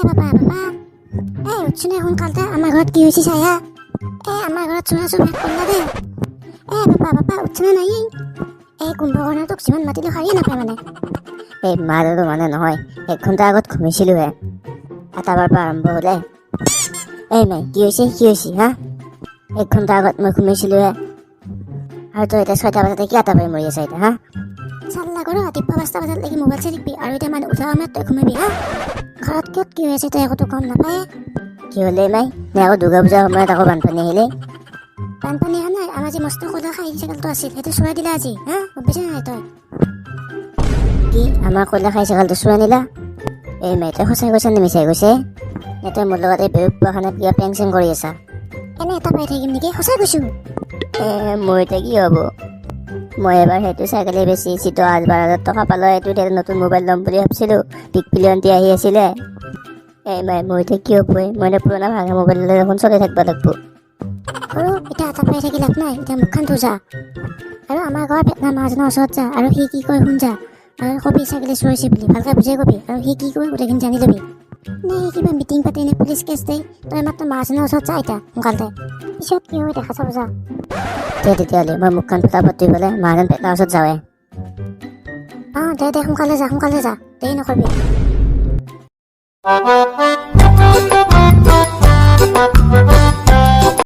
বাবা উঠছি নে সোনকালতে আমাৰ ঘৰত কি হৈছে চায়া আমাৰ ঘৰত চোৰা চোৰ ভেট কৰিলা দেই বাবা উঠছে নাই কুম্ভকৰ্ণটোক যিমান মাতিলো সাৰিয়ে নাপায় মানে মাৰো মানে নহয় 1 ঘণ্টা আগত ঘুমিছিলোহে এটাবাৰ পৰা আৰম্ভ হলে মাই কি হৈছে হা 1 ঘণ্টা আগত মই ঘুমিছিলোহে আৰু তই এতিয়া 6টা বজাতে কি আটাবাৰ মৰি আছে এতিয়া হা চাল্লা কৰোঁ ৰাতিপুৱা 5টা বজাত লাগি মোবাইল চাই থাকিবি আৰু এতিয়া মানে উঠা সময়ত তই ঘুমাবি হা ঘৰত কিয় কি হৈছে তই একোতো গম নাপায় কি হ'লে মাই নে আকৌ দুৰ্গা পূজাৰ সময়ত আকৌ বানপানী আহিলে বানপানী অহা নাই আমাৰ যি মস্ত কলা খাই চাইকেলটো আছিল সেইটো চোৰাই দিলা আজি হা গম পাইছা নাই তই কি আমাৰ কয়লা খাই চাইকেলটো চোৰাই নিলা মাই তই সঁচাই কৈছা নে মিছাই কৈছে নে তই মোৰ লগত এই বেউবাখানাত কিবা পেং চেং কৰি আছা এনে এটা পাই থাকিম নেকি সঁচাই কৈছোঁ মোৰ এতিয়া কি হ'ব মই এবাৰ সেইটো চাইকেলে বেছি যিটো 12,000 টকা পালোঁ সেইটো এতিয়া নতুন মোবাইল ল'ম বুলি ভাবিছিলোঁ বিগ বিলিয়নটি আহি আছিলে মাই মোৰ এতিয়া কি হ'ব মই এতিয়া পুৰণা ভাঙা মোবাইল লৈ দেখোন চলি থাকিব লাগিব আৰু এতিয়া এটা পাই থাকি লাভ নাই এতিয়া মুখখন ধো যা আৰু আমাৰ ঘৰৰ ভেটনা মাছজনৰ ওচৰত যা আৰু সি কি কয় শুন যা আৰু কবি ছাগলী চুৰাইছে বুলি ভালকৈ বুজাই কবি আৰু সি কি কয় গোটেইখিনি জানি ল'বি নে কিবা মিটিং পাতি নে পুলিচ কেছ দেই তই মাত্ৰ মাছজনৰ ওচৰত যা এতিয়া সোনকালতে পিছত কি হয় দেখা চাব যা তেতিয়াহ'লে মই মুখখন ফটাফট ধুই পেলাই মাহঁতৰ ভেটনাৰ ওচৰত যাওঁৱে দে সোনকালে যা দেৰি নকৰিবি